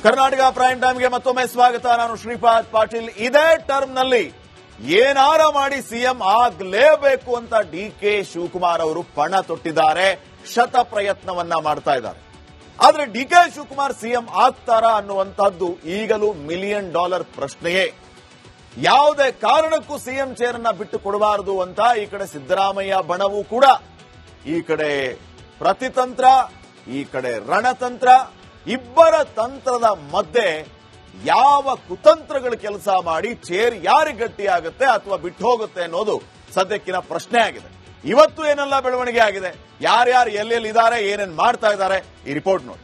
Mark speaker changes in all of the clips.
Speaker 1: Karnataka prime ಟೈಮ್ಗೆ ಮತ್ತೊಮ್ಮೆ ಸ್ವಾಗತ. ನಾನು ಶ್ರೀಪಾದ್ ಪಾಟೀಲ್. ಇದೇ ಟರ್ಮ್ನಲ್ಲಿ ಏನಾರ ಮಾಡಿ ಸಿಎಂ ಆಗಲೇಬೇಕು ಅಂತ ಡಿಕೆ ಶಿವಕುಮಾರ್ ಅವರು ಪಣ ತೊಟ್ಟಿದ್ದಾರೆ, ಶತ ಪ್ರಯತ್ನವನ್ನ ಮಾಡ್ತಾ ಇದ್ದಾರೆ. ಆದ್ರೆ ಡಿಕೆ ಶಿವಕುಮಾರ್ ಸಿಎಂ ಆಗ್ತಾರಾ ಅನ್ನುವಂತಹದ್ದು ಈಗಲೂ $1 ಮಿಲಿಯನ್ ಪ್ರಶ್ನೆಯೇ. ಯಾವುದೇ ಕಾರಣಕ್ಕೂ ಸಿಎಂ ಚೇರನ್ನ ಬಿಟ್ಟು ಕೊಡಬಾರದು ಅಂತ ಈ ಕಡೆ ಸಿದ್ದರಾಮಯ್ಯ ಬಣವೂ ಕೂಡ, ಈ ಕಡೆ ಪ್ರತಿತಂತ್ರ, ಈ ಕಡೆ ರಣತಂತ್ರ, ಇಬ್ಬರ ತಂತ್ರದ ಮಧ್ಯೆ ಯಾವ ಕುತಂತ್ರಗಳು ಕೆಲಸ ಮಾಡಿ ಚೇರ್ ಯಾರಿಗೆ ಗಟ್ಟಿಯಾಗುತ್ತೆ ಅಥವಾ ಬಿಟ್ಟು ಹೋಗುತ್ತೆ ಅನ್ನೋದು ಸದ್ಯಕ್ಕಿನ ಪ್ರಶ್ನೆ ಆಗಿದೆ. ಇವತ್ತು ಏನೆಲ್ಲ ಬೆಳವಣಿಗೆ ಆಗಿದೆ, ಯಾರ್ಯಾರು ಎಲ್ಲೆಲ್ಲಿ ಇದ್ದಾರೆ, ಏನೇನ್ ಮಾಡ್ತಾ ಇದ್ದಾರೆ, ಈ ರಿಪೋರ್ಟ್ ನೋಡಿ.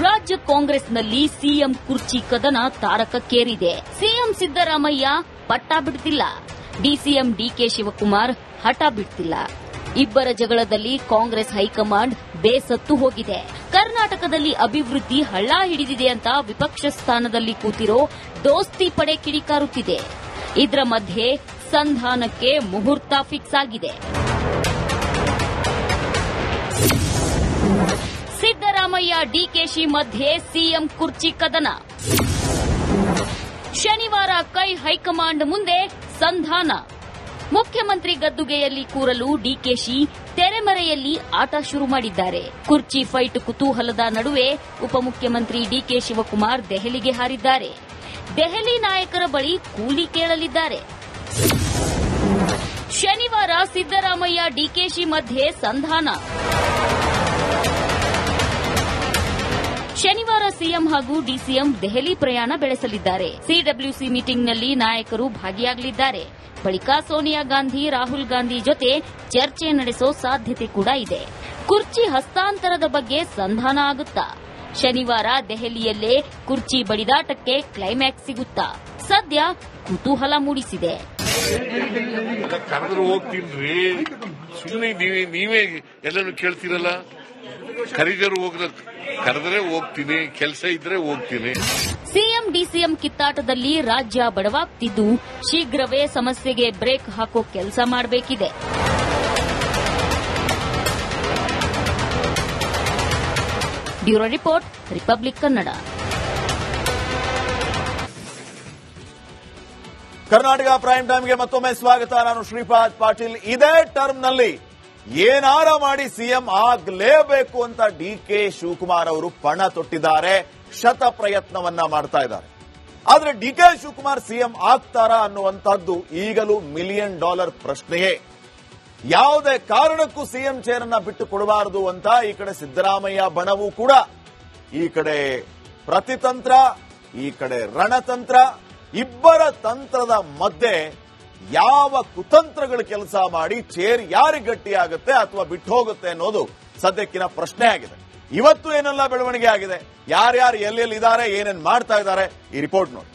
Speaker 2: ರಾಜ್ಯ ಕಾಂಗ್ರೆಸ್ನಲ್ಲಿ ಸಿಎಂ ಕುರ್ಚಿ ಕದನ ತಾರಕಕ್ಕೇರಿದೆ. ಸಿಎಂ ಸಿದ್ದರಾಮಯ್ಯ ಪಟ್ಟ ಬಿಡ್ತಿಲ್ಲ, ಡಿಸಿಎಂ ಡಿಕೆ ಶಿವಕುಮಾರ್ ಹಠ ಬಿಡ್ತಿಲ್ಲ. ಇಬ್ಬರ ಜಗಳದಲ್ಲಿ ಕಾಂಗ್ರೆಸ್ ಹೈಕಮಾಂಡ್ ಬೇಸತ್ತು ಹೋಗಿದೆ. ಕರ್ನಾಟಕದಲ್ಲಿ ಅಭಿವೃದ್ಧಿ ಹಳ್ಳ ಹಿಡಿದಿದೆ ಅಂತ ವಿಪಕ್ಷ ಸ್ಥಾನದಲ್ಲಿ ಕೂತಿರೋ ದೋಸ್ತಿ ಪಡೆ ಕಿಡಿಕಾರುತ್ತಿದೆ. ಇದರ ಮಧ್ಯೆ ಸಂಧಾನಕ್ಕೆ ಮುಹೂರ್ತ ಫಿಕ್ಸ್ ಆಗಿದೆ. ಸಿದ್ದರಾಮಯ್ಯ ಡಿಕೆಶಿ ಮಧ್ಯೆ ಸಿಎಂ ಕುರ್ಚಿ ಕದನ. ಶನಿವಾರ ಕೈ ಹೈಕಮಾಂಡ್ ಮುಂದೆ ಸಂಧಾನ. ಮುಖ್ಯಮಂತ್ರಿ ಗದ್ದುಗೆಯಲ್ಲಿ ಕೂರಲು ಡಿಕೆಶಿ ತೆರೆಮರೆಯಲ್ಲಿ ಆಟ ಶುರು ಮಾಡಿದ್ದಾರೆ. ಕುರ್ಚಿ ಫೈಟ್ ಕುತೂಹಲದ ನಡುವೆ ಉಪಮುಖ್ಯಮಂತ್ರಿ ಡಿಕೆ ಶಿವಕುಮಾರ್ ದೆಹಲಿಗೆ ಹಾರಿದ್ದಾರೆ. ದೆಹಲಿ ನಾಯಕರ ಬಳಿ ಕೂಲಿ ಕೇಳಲಿದ್ದಾರೆ. ಶನಿವಾರ ಸಿದ್ದರಾಮಯ್ಯ ಡಿಕೆಶಿ ಮಧ್ಯೆ ಸಂಧಾನ. ಶನಿವಾರ ಸಿಎಂ ಹಾಗೂ ಡಿಸಿಎಂ ದೆಹಲಿ ಪ್ರಯಾಣ ಬೆಳೆಸಲಿದ್ದಾರೆ. ಸಿಡಬ್ಲ್ಯೂಸಿ ಮೀಟಿಂಗ್ನಲ್ಲಿ ನಾಯಕರು ಭಾಗಿಯಾಗಲಿದ್ದಾರೆ. ಬಳಿಕ ಸೋನಿಯಾ ಗಾಂಧಿ, ರಾಹುಲ್ ಗಾಂಧಿ ಜೊತೆ ಚರ್ಚೆ ನಡೆಸೋ ಸಾಧ್ಯತೆ ಕೂಡ ಇದೆ. ಕುರ್ಚಿ ಹಸ್ತಾಂತರದ ಬಗ್ಗೆ ಸಂಧಾನ ಆಗುತ್ತಾ? ಶನಿವಾರ ದೆಹಲಿಯಲ್ಲೇ ಕುರ್ಚಿ ಬಡಿದಾಟಕ್ಕೆ ಕ್ಲೈಮ್ಯಾಕ್ಸ್ ಸಿಗುತ್ತಾ? ಸದ್ಯ ಕುತೂಹಲ ಮೂಡಿಸಿದೆ.
Speaker 3: ಕರೆದ್ರೆ ಹೋಗ್ತೀನಿ, ಸುಮ್ಮನೆ ನೀವೇ ಎಲ್ಲರೂ ಕೇಳ್ತೀರಲ್ಲ. ಕರಿದರು ಕರೆದ್ರೆ ಹೋಗ್ತೀನಿ, ಕೆಲಸ ಇದ್ರೆ ಹೋಗ್ತೀನಿ.
Speaker 2: ಸಿಎಂ ಡಿಸಿಎಂ ಕಿತ್ತಾಟದಲ್ಲಿ ರಾಜ್ಯ ಬಡವಾಗ್ತಿದ್ದು ಶೀಘ್ರವೇ ಸಮಸ್ಯೆಗೆ ಬ್ರೇಕ್ ಹಾಕೋ ಕೆಲಸ ಮಾಡಬೇಕಿದೆ. Bureau report, republic Kannada.
Speaker 1: Karnataka prime ಟೈಮ್ಗೆ ಮತ್ತೊಮ್ಮೆ ಸ್ವಾಗತ. ನಾನು ಶ್ರೀಪಾದ್ ಪಾಟೀಲ್. ಇದೇ ಟರ್ಮ್ನಲ್ಲಿ ಏನಾರ ಮಾಡಿ ಸಿಎಂ ಆಗಲೇಬೇಕು ಅಂತ ಡಿಕೆ ಶಿವಕುಮಾರ್ ಅವರು ಪಣ ತೊಟ್ಟಿದ್ದಾರೆ, ಶತ ಪ್ರಯತ್ನವನ್ನ ಮಾಡ್ತಾ ಇದ್ದಾರೆ. ಆದ್ರೆ ಡಿಕೆ ಶಿವಕುಮಾರ್ ಸಿಎಂ ಆಗ್ತಾರಾ ಅನ್ನುವಂತಹದ್ದು ಈಗಲೂ $1 ಮಿಲಿಯನ್ ಪ್ರಶ್ನೆಯೇ. ಯಾವುದೇ ಕಾರಣಕ್ಕೂ ಸಿಎಂ ಚೇರನ್ನ ಬಿಟ್ಟು ಕೊಡಬಾರದು ಅಂತ ಈ ಕಡೆ ಸಿದ್ದರಾಮಯ್ಯ ಬಣವೂ ಕೂಡ, ಈ ಕಡೆ ಪ್ರತಿತಂತ್ರ, ಈ ಕಡೆ ರಣತಂತ್ರ, ಇಬ್ಬರ ತಂತ್ರದ ಮಧ್ಯೆ ಯಾವ ಕುತಂತ್ರಗಳು ಕೆಲಸ ಮಾಡಿ ಚೇರ್ ಯಾರಿಗೆ ಗಟ್ಟಿಯಾಗುತ್ತೆ ಅಥವಾ ಬಿಟ್ಟು ಹೋಗುತ್ತೆ ಅನ್ನೋದು ಸದ್ಯಕ್ಕಿನ ಪ್ರಶ್ನೆ ಆಗಿದೆ. ಇವತ್ತು ಏನೆಲ್ಲ ಬೆಳವಣಿಗೆ ಆಗಿದೆ, ಯಾರ್ಯಾರು ಎಲ್ಲೆಲ್ಲಿ ಇದ್ದಾರೆ, ಏನೇನ್ ಮಾಡ್ತಾ ಇದ್ದಾರೆ, ಈ ರಿಪೋರ್ಟ್ ನೋಡಿ.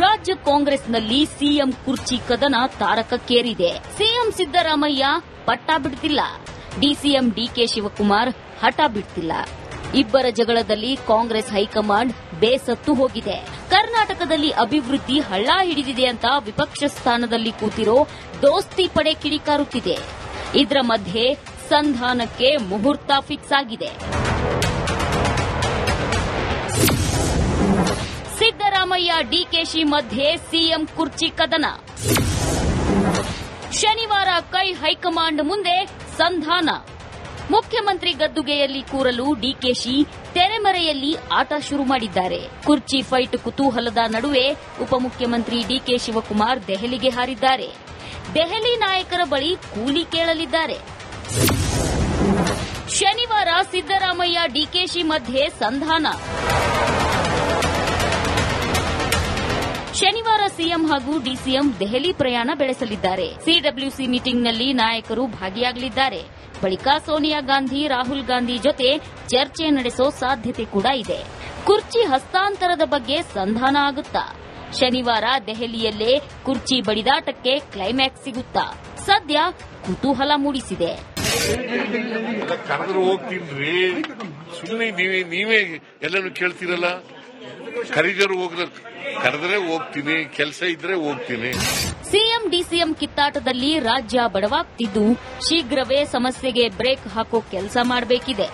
Speaker 2: ರಾಜ್ಯ ಕಾಂಗ್ರೆಸ್ನಲ್ಲಿ ಸಿಎಂ ಕುರ್ಚಿ ಕದನ ತಾರಕಕ್ಕೇರಿದೆ. ಸಿಎಂ ಸಿದ್ದರಾಮಯ್ಯ ಪಟ್ಟ ಬಿಡ್ತಿಲ್ಲ, ಡಿಸಿಎಂ ಡಿಕೆ ಶಿವಕುಮಾರ್ ಹಠ ಬಿಡ್ತಿಲ್ಲ. ಇಬ್ಬರ ಜಗಳದಲ್ಲಿ ಕಾಂಗ್ರೆಸ್ ಹೈಕಮಾಂಡ್ ಬೇಸತ್ತು ಹೋಗಿದೆ. ಕರ್ನಾಟಕದಲ್ಲಿ ಅಭಿವೃದ್ಧಿ ಹಳ್ಳ ಹಿಡಿದಿದೆ ಅಂತ ವಿಪಕ್ಷ ಸ್ಥಾನದಲ್ಲಿ ಕೂತಿರೋ ದೋಸ್ತಿ ಪಡೆ ಕಿಡಿಕಾರುತ್ತಿದೆ. ಇದರ ಮಧ್ಯೆ ಸಂಧಾನಕ್ಕೆ ಮುಹೂರ್ತ ಫಿಕ್ಸ್ ಆಗಿದೆ. ಸಿದ್ದರಾಮಯ್ಯ ಡಿಕೆಶಿ ಮಧ್ಯೆ ಸಿಎಂ ಕುರ್ಚಿ ಕದನ. ಶನಿವಾರ ಕೈ ಹೈಕಮಾಂಡ್ ಮುಂದೆ ಸಂಧಾನ. ಮುಖ್ಯಮಂತ್ರಿ ಗದ್ದುಗೆಯಲ್ಲಿ ಕೂರಲು ಡಿಕೆಶಿ ತೆರೆಮರೆಯಲ್ಲಿ ಆಟ ಶುರು ಮಾಡಿದ್ದಾರೆ. ಕುರ್ಚಿ ಫೈಟ್ ಕುತೂಹಲದ ನಡುವೆ ಉಪಮುಖ್ಯಮಂತ್ರಿ ಡಿಕೆ ಶಿವಕುಮಾರ್ ದೆಹಲಿಗೆ ಹಾರಿದ್ದಾರೆ. ದೆಹಲಿ ನಾಯಕರ ಬಳಿ ಕೂಲಿ ಕೇಳಲಿದ್ದಾರೆ. ಶನಿವಾರ ಸಿದ್ದರಾಮಯ್ಯ ಡಿಕೆಶಿ ಮಧ್ಯೆ ಸಂಧಾನ. ಶನಿವಾರ ಸಿಎಂ ಹಾಗೂ ಡಿಸಿಎಂ ದೆಹಲಿ ಪ್ರಯಾಣ ಬೆಳೆಸಲಿದ್ದಾರೆ. ಸಿಡಬ್ಲ್ಯೂಸಿ ಮೀಟಿಂಗ್ನಲ್ಲಿ ನಾಯಕರು ಭಾಗಿಯಾಗಲಿದ್ದಾರೆ. ಬಳಿಕ ಸೋನಿಯಾ ಗಾಂಧಿ, ರಾಹುಲ್ ಗಾಂಧಿ ಜೊತೆ ಚರ್ಚೆ ನಡೆಸೋ ಸಾಧ್ಯತೆ ಕೂಡ ಇದೆ. ಕುರ್ಚಿ ಹಸ್ತಾಂತರದ ಬಗ್ಗೆ ಸಂಧಾನ ಆಗುತ್ತಾ? ಶನಿವಾರ ದೆಹಲಿಯಲ್ಲೇ ಕುರ್ಚಿ ಬಡಿದಾಟಕ್ಕೆ ಕ್ಲೈಮ್ಯಾಕ್ಸ್ ಸಿಗುತ್ತಾ? ಸದ್ಯ ಕುತೂಹಲ ಮೂಡಿಸಿದೆ.
Speaker 3: ಕರೆದ್ರೆ ಹೋಗ್ತೀನಿ. ಸುಮ್ಮನೆ ನೀವೇ ಎಲ್ಲರೂ ಕೇಳ್ತೀರಲ್ಲ. ಕರಿದರು ಕರೆದ್ರೆ ಹೋಗ್ತೀನಿ, ಕೆಲಸ ಇದ್ರೆ ಹೋಗ್ತೀನಿ.
Speaker 2: ಸಿಎಂ ಡಿಸಿಎಂ ಕಿತ್ತಾಟದಲ್ಲಿ ರಾಜ್ಯ ಬಡವಾಗ್ತಿದ್ದು ಶೀಘ್ರವೇ ಸಮಸ್ಯೆಗೆ ಬ್ರೇಕ್ ಹಾಕೋ ಕೆಲಸ ಮಾಡಬೇಕಿದೆ.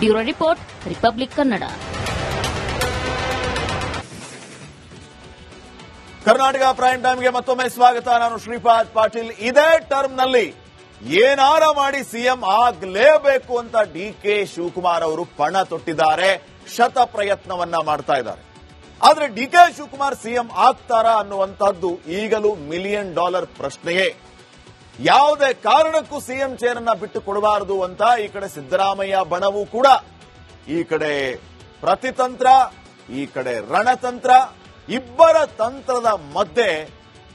Speaker 2: Bureau report, republic Kannada.
Speaker 1: Karnataka prime ಟೈಮ್ಗೆ ಮತ್ತೊಮ್ಮೆ ಸ್ವಾಗತ. ನಾನು ಶ್ರೀಪಾದ್ ಪಾಟೀಲ್. ಇದೇ ಟರ್ಮ್ನಲ್ಲಿ ಏನಾರ ಮಾಡಿ ಸಿಎಂ ಆಗಲೇಬೇಕು ಅಂತ ಡಿಕೆ ಶಿವಕುಮಾರ್ ಅವರು ಪಣ ತೊಟ್ಟಿದ್ದಾರೆ, ಶತ ಪ್ರಯತ್ನವನ್ನ ಮಾಡ್ತಾ ಇದ್ದಾರೆ. ಆದ್ರೆ ಡಿಕೆ ಶಿವಕುಮಾರ್ ಸಿಎಂ ಆಗ್ತಾರಾ ಅನ್ನುವಂಥದ್ದು ಈಗಲೂ $1 ಮಿಲಿಯನ್ ಪ್ರಶ್ನೆಯೇ. ಯಾವುದೇ ಕಾರಣಕ್ಕೂ ಸಿಎಂ ಚೇರನ್ನ ಬಿಟ್ಟು ಕೊಡಬಾರದು ಅಂತ ಈ ಕಡೆ ಸಿದ್ದರಾಮಯ್ಯ ಬಣವೂ ಕೂಡ, ಈ ಕಡೆ ಪ್ರತಿತಂತ್ರ, ಈ ಕಡೆ ರಣತಂತ್ರ, ಇಬ್ಬರ ತಂತ್ರದ ಮಧ್ಯೆ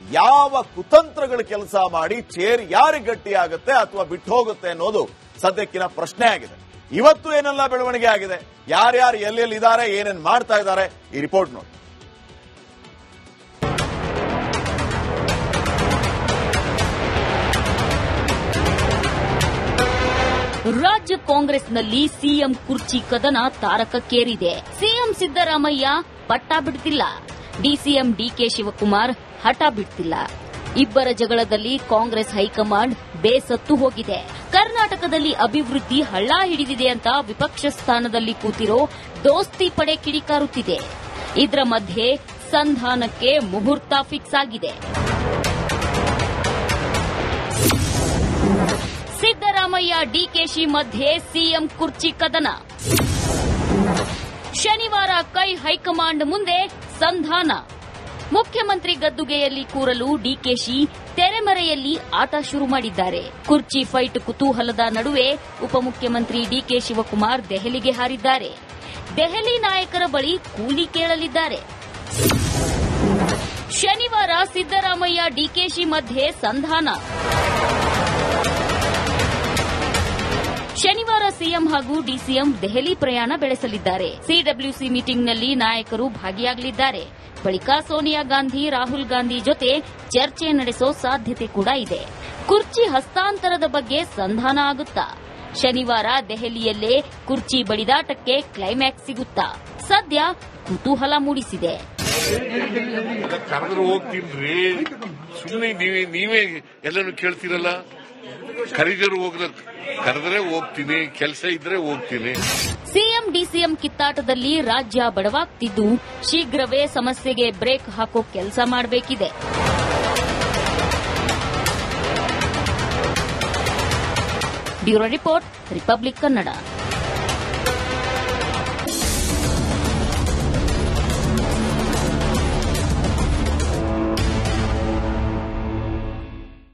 Speaker 1: ಯಾವ ಕುತಂತ್ರಗಳು ಕೆಲಸ ಮಾಡಿ ಚೇರ್ ಯಾರಿಗೆ ಗಟ್ಟಿಯಾಗುತ್ತೆ ಅಥವಾ ಬಿಟ್ಟು ಹೋಗುತ್ತೆ ಅನ್ನೋದು ಸದ್ಯಕ್ಕಿನ ಪ್ರಶ್ನೆ ಆಗಿದೆ. ಇವತ್ತು ಏನೆಲ್ಲ ಬೆಳವಣಿಗೆ ಆಗಿದೆ, ಯಾರ್ಯಾರು ಎಲ್ಲೆಲ್ಲಿ ಇದ್ದಾರೆ, ಏನೇನ್ ಮಾಡ್ತಾ ಇದ್ದಾರೆ, ಈ ರಿಪೋರ್ಟ್ ನೋಡಿ.
Speaker 2: ರಾಜ್ಯ ಕಾಂಗ್ರೆಸ್ನಲ್ಲಿ ಸಿಎಂ ಕುರ್ಚಿ ಕದನ ತಾರಕಕ್ಕೇರಿದೆ. ಸಿಎಂ ಸಿದ್ದರಾಮಯ್ಯ ಪಟ್ಟ ಬಿಡ್ತಿಲ್ಲ, ಡಿಸಿಎಂ ಡಿಕೆ ಶಿವಕುಮಾರ್ ಹಠ ಬಿಡ್ತಿಲ್ಲ. ಇಬ್ಬರ ಜಗಳದಲ್ಲಿ ಕಾಂಗ್ರೆಸ್ ಹೈಕಮಾಂಡ್ ಬೇಸತ್ತು ಹೋಗಿದೆ. ಕರ್ನಾಟಕದಲ್ಲಿ ಅಭಿವೃದ್ಧಿ ಹಳ್ಳ ಹಿಡಿದಿದೆ ಅಂತ ವಿಪಕ್ಷ ಸ್ಥಾನದಲ್ಲಿ ಕೂತಿರೋ ದೋಸ್ತಿ ಪಡೆ ಕಿಡಿಕಾರುತ್ತಿದೆ. ಇದರ ಮಧ್ಯೆ ಸಂಧಾನಕ್ಕೆ ಮುಹೂರ್ತ ಫಿಕ್ಸ್ ಆಗಿದೆ. ಸಿದ್ದರಾಮಯ್ಯ ಡಿಕೆಶಿ ಮಧ್ಯೆ ಸಿಎಂ ಕುರ್ಚಿ ಕದನ. ಶನಿವಾರ ಕೈ ಹೈಕಮಾಂಡ್ ಮುಂದೆ ಸಂಧಾನ. ಮುಖ್ಯಮಂತ್ರಿ ಗದ್ದುಗೆಯಲ್ಲಿ ಕೂರಲು ಡಿಕೆಶಿ ತೆರೆಮರೆಯಲ್ಲಿ ಆಟ ಶುರು ಮಾಡಿದ್ದಾರೆ. ಕುರ್ಚಿ ಫೈಟ್ ಕುತೂಹಲದ ನಡುವೆ ಉಪಮುಖ್ಯಮಂತ್ರಿ ಡಿಕೆ ಶಿವಕುಮಾರ್ ದೆಹಲಿಗೆ ಹಾರಿದ್ದಾರೆ. ದೆಹಲಿ ನಾಯಕರ ಬಳಿ ಕೂಲಿ ಕೇಳಲಿದ್ದಾರೆ. ಶನಿವಾರ ಸಿದ್ದರಾಮಯ್ಯ ಡಿಕೆಶಿ ಮಧ್ಯೆ ಸಂಧಾನ. ಶನಿವಾರ ಸಿಎಂ ಹಾಗೂ ಡಿಸಿಎಂ ದೆಹಲಿ ಪ್ರಯಾಣ ಬೆಳೆಸಲಿದ್ದಾರೆ. ಸಿಡಬ್ಲ್ಯೂಸಿ ಮೀಟಿಂಗ್ನಲ್ಲಿ ನಾಯಕರು ಭಾಗಿಯಾಗಲಿದ್ದಾರೆ. ಬಳಿಕ ಸೋನಿಯಾ ಗಾಂಧಿ, ರಾಹುಲ್ ಗಾಂಧಿ ಜೊತೆ ಚರ್ಚೆ ನಡೆಸೋ ಸಾಧ್ಯತೆ ಕೂಡ ಇದೆ. ಕುರ್ಚಿ ಹಸ್ತಾಂತರದ ಬಗ್ಗೆ ಸಂಧಾನ ಆಗುತ್ತಾ? ಶನಿವಾರ ದೆಹಲಿಯಲ್ಲೇ ಕುರ್ಚಿ ಬಡಿದಾಟಕ್ಕೆ ಕ್ಲೈಮ್ಯಾಕ್ಸ್ ಸಿಗುತ್ತಾ? ಸದ್ಯ ಕುತೂಹಲ ಮೂಡಿಸಿದೆ.
Speaker 3: ಕರೆದ್ರೆ ಹೋಗ್ತೀನಿ. ಸುಮ್ಮನೆ ನೀವೇ ಎಲ್ಲರೂ ಕೇಳ್ತೀರಲ್ಲ. ಕರಿದರು ಕರೆದ್ರೆ ಹೋಗ್ತೀನಿ, ಕೆಲಸ ಇದ್ರೆ ಹೋಗ್ತೀನಿ.
Speaker 2: ಸಿಎಂ ಡಿಸಿಎಂ ಕಿತ್ತಾಟದಲ್ಲಿ ರಾಜ್ಯ ಬಡವಾಗ್ತಿದ್ದು ಶೀಘ್ರವೇ ಸಮಸ್ಯೆಗೆ ಬ್ರೇಕ್ ಹಾಕೋ ಕೆಲಸ ಮಾಡಬೇಕಿದೆ. Bureau report, republic Kannada.